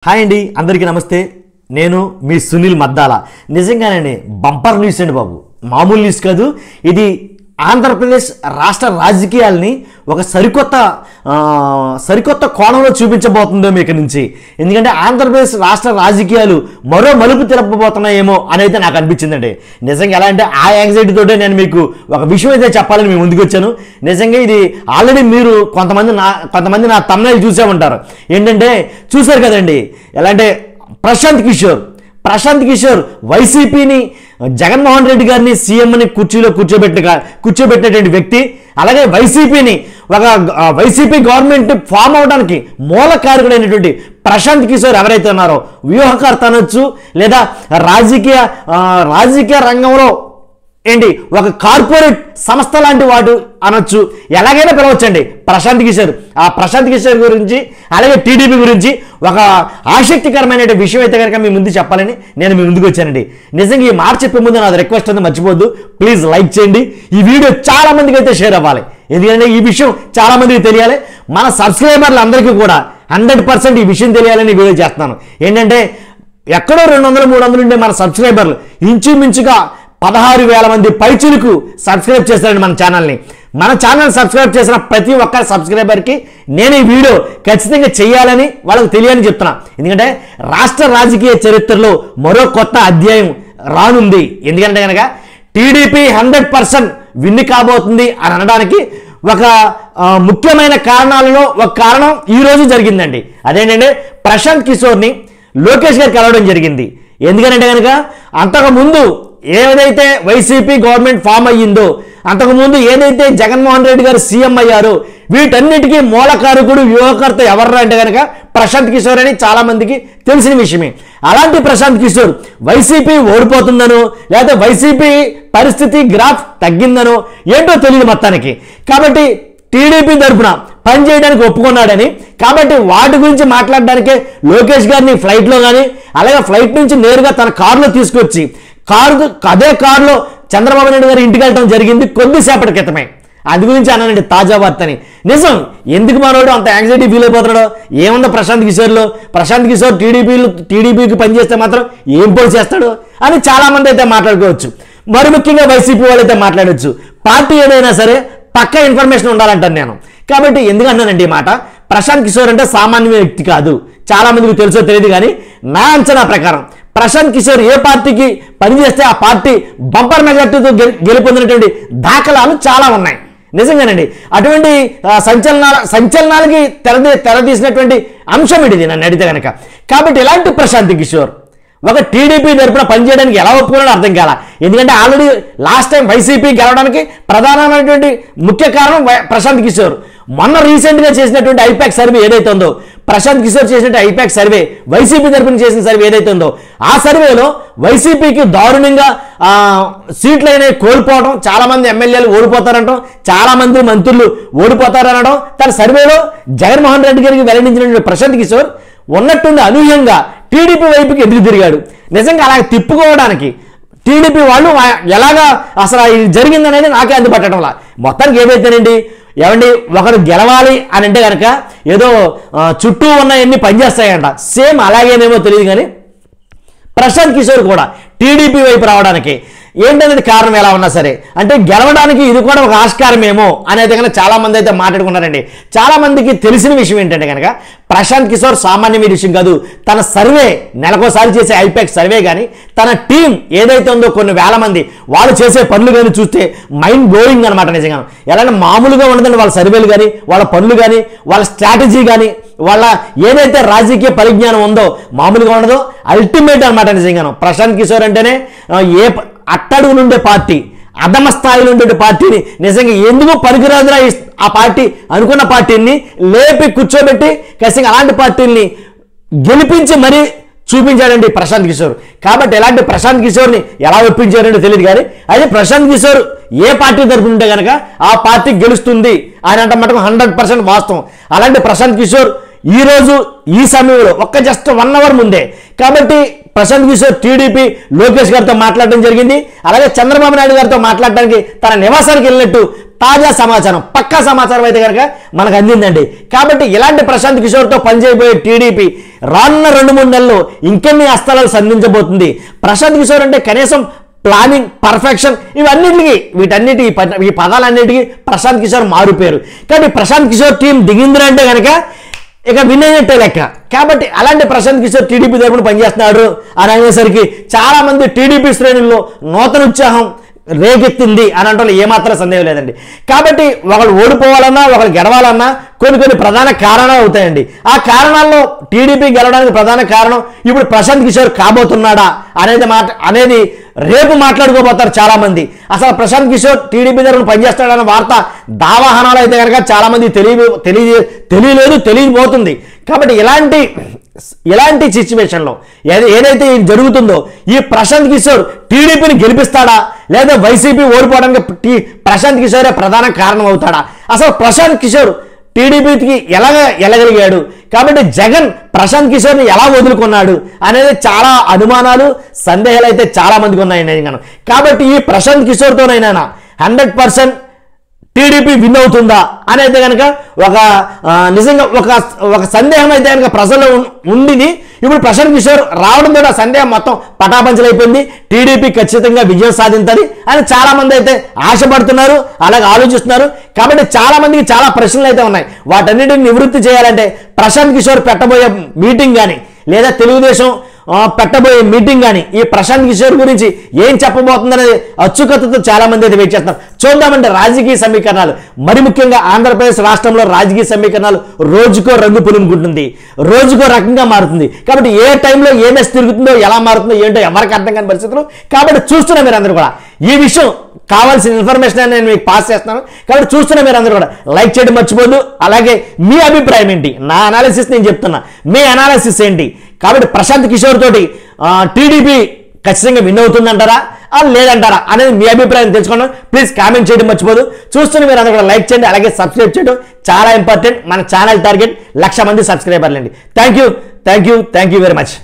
Hi అండి, అందరికీ నమస్తే. నేను మీ సునీల్ మద్దాల. నిజంగానే బంపర్ న్యూస్ అండి బాబు, మామూలు న్యూస్ కాదు. ఇది ఆంధ్రప్రదేశ్ రాష్ట్ర రాజకీయాల్ని ఒక సరికొత్త కోణంలో చూపించబోతుందో మీకు నుంచి. ఎందుకంటే ఆంధ్రప్రదేశ్ రాష్ట్ర రాజకీయాలు మరో మలుపు తిరగబోతున్నాయేమో అని అయితే నాకు అనిపించిందండి. నిజంగా ఎలా అంటే ఆ యాంగ్జైటీతోటే నేను మీకు ఒక విషయం అయితే చెప్పాలని మీ ముందుకు వచ్చాను. నిజంగా ఇది ఆల్రెడీ మీరు కొంతమంది నా తమ్నైల్ చూసే ఉంటారు. ఏంటంటే చూశారు కదండి, ఎలా అంటే ప్రశాంత్ కిషోర్ వైసీపీని, జగన్మోహన్ రెడ్డి గారిని సీఎంని కుర్చీలో కూర్చోబెట్టినటువంటి వ్యక్తి. అలాగే వైసీపీ గవర్నమెంట్ ఫామ్ అవడానికి మూల కారకుడైనటువంటి ప్రశాంత్ కిషోర్ ఎవరైతే ఉన్నారో, వ్యూహకర్త అనొచ్చు, లేదా రాజకీయ రంగంలో ఒక కార్పొరేట్ సంస్థ లాంటి వాడు అనొచ్చు, ఎలాగైనా పిలవచ్చండి ప్రశాంత్ కిషోర్ గురించి, అలాగే టీడీపీ గురించి ఒక ఆసక్తికరమైన విషయం అయితే కనుక మీ ముందు చెప్పాలని నేను మీ ముందుకు వచ్చానండి. నిజంగా ఈ మాట చెప్పే ముందు నాది రిక్వెస్ట్ ఉంది, మర్చిపోద్దు, ప్లీజ్ లైక్ చేయండి. ఈ వీడియో చాలా మందికి అయితే షేర్ అవ్వాలి, ఎందుకంటే ఈ విషయం చాలా మందికి తెలియాలి. మన సబ్స్క్రైబర్లు అందరికీ కూడా 100% ఈ విషయం తెలియాలని వీడియో చేస్తున్నాను. ఏంటంటే ఎక్కడో 200-300 ఉండే మన సబ్స్క్రైబర్లు ఇంచుమించుగా 16,000 మంది పైచులకు సబ్స్క్రైబ్ చేస్తారండి మన ఛానల్ సబ్స్క్రైబ్ చేసిన ప్రతి ఒక్క సబ్స్క్రైబర్కి నేను ఈ వీడియో ఖచ్చితంగా చేయాలని వాళ్ళకి తెలియాలని చెప్తున్నా. ఎందుకంటే రాష్ట్ర రాజకీయ చరిత్రలో మరో కొత్త అధ్యాయం రానుంది. ఎందుకంటే కనుక టీడీపీ 100% విన్ కాబోతుంది అని అనడానికి ఒక ముఖ్యమైన కారణాలలో ఒక కారణం ఈరోజు జరిగిందండి. అదేంటంటే ప్రశాంత్ కిషోర్ని లోకేష్ గారు కలవడం జరిగింది. ఎందుకంటే కనుక అంతకుముందు ఏదైతే వైసీపీ గవర్నమెంట్ ఫామ్ అయ్యిందో, అంతకుముందు ఏదైతే జగన్మోహన్ రెడ్డి గారు సీఎం అయ్యారో, వీటన్నిటికీ మూలకారకుడు, వ్యూహకర్త ఎవర్రా అంటే కనుక ప్రశాంత్ కిషోర్ అని చాలా మందికి తెలిసిన విషయమే. అలాంటి ప్రశాంత్ కిషోర్ వైసీపీ ఓడిపోతుందనో, లేదా వైసీపీ పరిస్థితి గ్రాఫ్ తగ్గిందనో ఏంటో తెలియదు మొత్తానికి. కాబట్టి టీడీపీ తరఫున పనిచేయడానికి ఒప్పుకున్నాడని, కాబట్టి వాటి గురించి మాట్లాడడానికే లోకేష్ గారిని ఫ్లైట్లో కానీ, అలాగే ఫ్లైట్ నుంచి నేరుగా తన కారులో తీసుకొచ్చి అదే కారులో చంద్రబాబు నాయుడు గారు ఇంటికి వెళ్ళడం జరిగింది కొద్దిసేపటి క్రితమే. అది గురించి అన్నానండి తాజా వార్తని. నిజం, ఎందుకు మనోడు అంత యాంగ్జైటీ ఫీల్ అయిపోతున్నాడో ఏముందో ప్రశాంత్ కిషోర్ టీడీపీకి పనిచేస్తే మాత్రం ఏం పోటీ చేస్తాడు అని చాలా మంది అయితే మాట్లాడుకోవచ్చు. మరి ముఖ్యంగా వైసీపీ వాళ్ళు అయితే మాట్లాడవచ్చు. పార్టీ ఏదైనా సరే పక్క ఇన్ఫర్మేషన్ ఉండాలంటాను నేను. కాబట్టి ఎందుకన్నానండి ఈ మాట, ప్రశాంత్ కిషోర్ అంటే సామాన్య వ్యక్తి కాదు. చాలా మందికి తెలుసో తెలియదు, కానీ నా అంచనా ప్రకారం ప్రశాంత్ కిషోర్ ఏ పార్టీకి పనిచేస్తే ఆ పార్టీ బంపర్ మెజార్టీతో గెలుపొందినటువంటి దాఖలాలు చాలా ఉన్నాయి. నిజంగానండి, అటువంటి సంచలనాలకి తెరదీసినటువంటి అంశం ఇది నన్ను అడిగితే కనుక. కాబట్టి ఇలాంటి ప్రశాంత్ కిషోర్ ఒక టీడీపీ తరపున పనిచేయడానికి ఎలా ఒప్పుకున్నాడో అర్థం కాల. ఎందుకంటే ఆల్రెడీ లాస్ట్ టైం వైసీపీ గెలవడానికి ప్రధానమైనటువంటి ముఖ్య కారణం ప్రశాంత్ కిషోర్. మొన్న రీసెంట్గా చేసినటువంటి ఐపాక్ సర్వే ఏదైతే ఉందో, ప్రశాంత్ కిషోర్ చేసినట్టు ఐపాక్ సర్వే, వైసీపీ తరపున చేసిన సర్వే ఏదైతే ఉందో, ఆ సర్వేలో వైసీపీకి దారుణంగా సీట్లు అయినా కోల్పోవడం, చాలా మంది ఎమ్మెల్యేలు ఓడిపోతారంటాం, చాలా మంది మంత్రులు ఓడిపోతారనడం, తన సర్వేలో జగన్మోహన్ రెడ్డి గారికి వెల్లడించినటువంటి ప్రశాంత్ కిషోర్ ఉన్నట్టుండి అనూహ్యంగా టీడీపీ వైపుకి ఎదురు తిరిగాడు. నిజంగా అలా తిప్పుకోవడానికి టీడీపీ వాళ్ళు ఎలాగా అసలు ఇది జరిగిందనేది నాకే అందుపట్టడంలా. మొత్తానికి ఏదైతేనండి, ఏమండి ఒకరు గెలవాలి అని అంటే కనుక ఏదో చుట్టూ ఉన్నవన్నీ పనిచేస్తాయంట. సేమ్ అలాగేనేమో తెలియదు, కానీ ప్రశాంత్ కిషోర్ కూడా టీడీపీ వైపు రావడానికి ఏంటనేది కారణం ఎలా ఉన్నా సరే, అంటే గెలవడానికి ఇది కూడా ఒక ఆస్కారమేమో అనేది కనుక చాలా మంది అయితే మాట్లాడుకున్నారండి. చాలా మందికి తెలిసిన విషయం ఏంటంటే కనుక ప్రశాంత్ కిషోర్ సామాన్యమైన విషయం కాదు. తన సర్వే నెలకోసారి చేసే ఐపాక్ సర్వే కానీ, తన టీం ఏదైతే ఉందో కొన్ని వేల మంది వాళ్ళు చేసే పనులు కానీ చూస్తే మైండ్ బ్లోయింగ్ అనమాట. నిజంగా ఎలా మామూలుగా ఉండదండి వాళ్ళ సర్వేలు కానీ, వాళ్ళ పనులు కానీ, వాళ్ళ స్ట్రాటజీ కానీ, వాళ్ళ ఏదైతే రాజకీయ పరిజ్ఞానం ఉందో మామూలుగా ఉండదో, అల్టిమేట్ అనమాట. నిజంగాను ప్రశాంత్ కిషోర్ అంటేనే అట్టడుగు నుండే పార్టీ, అధమ స్థాయిలో ఉండే పార్టీని నిజంగా ఎందుకు పనికిరాదురా ఆ పార్టీ అనుకున్న పార్టీని లేపి కూర్చోబెట్టి ఖచ్చితంగా అలాంటి పార్టీని గెలిపించి మరీ చూపించాడండి ప్రశాంత్ కిషోర్. కాబట్టి ఎలాంటి ప్రశాంత్ కిషోర్ని ఎలా ఒప్పించారంటే తెలియదు, కానీ అయితే ప్రశాంత్ కిషోర్ ఏ పార్టీ తరపున ఉంటే కనుక ఆ పార్టీ గెలుస్తుంది అని అంటే మటుకు 100% వాస్తవం. అలాంటి ప్రశాంత్ కిషోర్ ఈరోజు ఈ సమయంలో జస్ట్ 1 అవర్ ముందే, కాబట్టి ప్రశాంత్ కిషోర్ టీడీపీ లోకేష్ గారితో మాట్లాడడం జరిగింది. అలాగే చంద్రబాబు నాయుడు గారితో మాట్లాడడానికి తన నివాసానికి వెళ్ళినట్టు తాజా సమాచారం, పక్కా సమాచారం అయితే కనుక మనకు అందిందండి. కాబట్టి ఇలాంటి ప్రశాంత్ కిషోర్తో పనిచేయబోయే టీడీపీ రానున్న 2-3 నెలల్లో ఇంకెన్ని అస్త్రాలు సంధించబోతుంది. ప్రశాంత్ కిషోర్ అంటే కనీసం ప్లానింగ్, పర్ఫెక్షన్, వీటన్నిటి ఈ పదాలన్నిటికీ ప్రశాంత్ కిషోర్ మారుపేరు. కాబట్టి ప్రశాంత్ కిషోర్ టీం దిగింది అంటే కనుక ఇక విన్ అయినట్టే లెక్క. కాబట్టి అలాంటి ప్రశాంత్ కిషోర్ టీడీపీ తరపున పనిచేస్తున్నాడు అని అనేసరికి చాలా మంది టీడీపీ శ్రేణుల్లో నూతన ఉత్సాహం రేకెత్తింది అని అంటే ఏమాత్రం సందేహం లేదండి. కాబట్టి ఒకళ్ళు ఓడిపోవాలన్నా ఒకళ్ళు గెలవాలన్నా కొన్ని ప్రధాన కారణాలు అవుతాయండి. ఆ కారణాల్లో టీడీపీ గెలవడానికి ప్రధాన కారణం ఇప్పుడు ప్రశాంత్ కిషోర్ కాబోతున్నాడా అనేది రేపు మాట్లాడుకోబోతారు చాలా మంది. అసలు ప్రశాంత్ కిషోర్ టీడీపీ తరపున పనిచేస్తాడన్న వార్త దావాహనాలు అయితే కనుక చాలా మంది తెలియబోతుంది. కాబట్టి ఇలాంటి సిచ్యువేషన్లో ఏదైతే జరుగుతుందో ఈ ప్రశాంత్ కిషోర్ టీడీపీని గెలిపిస్తాడా లేదా వైసీపీ ఓడిపోవడానికి ప్రశాంత్ కిషోరే ప్రధాన కారణం అవుతాడా? అసలు ప్రశాంత్ కిషోర్ టీడీపీకి ఎలాగలిగాడు? కాబట్టి జగన్ ప్రశాంత్ కిషోర్ని ఎలా వదులుకున్నాడు అనేది చాలా అనుమానాలు, సందేహాలు అయితే చాలా మందికి ఉన్నాయండి. కాబట్టి ఈ ప్రశాంత్ కిషోర్తోనైనా 100% టీడీపీ విన్ అవుతుందా అనేది కనుక నిజంగా ఒక సందేహం అయితే కనుక ప్రజల్లో ఉండింది. ఇప్పుడు ప్రశాంత్ కిషోర్ రావడం ద్వారా సందేహం మొత్తం పటాపంచలైపోయింది. టీడీపీ ఖచ్చితంగా విజయం సాధించాలి అని చాలా మంది అయితే ఆశపడుతున్నారు, అలాగే ఆలోచిస్తున్నారు. కాబట్టి చాలా మందికి చాలా ప్రశ్నలు అయితే ఉన్నాయి. వాటన్నిటిని నివృత్తి చేయాలంటే ప్రశాంత్ కిషోర్ పెట్టబోయే మీటింగ్ కానీ లేదా తెలుగుదేశం పెట్టబోయే మీటింగ్ కానీ ఈ ప్రశాంత్ కిషోర్ గురించి ఏం చెప్పబోతుందనేది అచ్చుకత్తతో చాలా మంది అయితే వెయిట్ చేస్తున్నారు. చూద్దామంటే రాజకీయ సమీకరణాలు, మరి ముఖ్యంగా ఆంధ్రప్రదేశ్ రాష్ట్రంలో రాజకీయ సమీకరణాలు రోజుకో రంగు పులుముకుంటుంది, రోజుకో రకంగా మారుతుంది. కాబట్టి ఏ టైంలో ఏ మెస్ తిరుగుతుందో, ఎలా మారుతుందో ఏంటో ఎవరికి అర్థం కాని పరిస్థితులు. కాబట్టి చూస్తున్నా మీరు అందరూ కూడా ఈ విషయం కావాల్సిన ఇన్ఫర్మేషన్ నేను మీకు పాస్ చేస్తున్నాను. కాబట్టి చూస్తున్నా మీరు అందరూ కూడా లైక్ చేయడం మర్చిపోద్దు. అలాగే మీ అభిప్రాయం ఏంటి? నా అనాలిసిస్ నేను చెప్తున్నా, మీ అనాలిసిస్ ఏంటి? కాబట్టి ప్రశాంత్ కిషోర్ తోటి టీడీపీ ఖచ్చితంగా విన్ అవుతుందంటారా లేదంటారా అనేది మీ అభిప్రాయం తెలుసుకోండి. ప్లీజ్ కామెంట్ చేయడం మర్చిపోదు. చూస్తున్న మీరు అందరూ కూడా లైక్ చేయండి, అలాగే సబ్స్క్రైబ్ చేయడం చాలా ఇంపార్టెంట్. మన ఛానల్ టార్గెట్ 1,00,000 మంది సబ్స్క్రైబర్లండి. Thank you very much.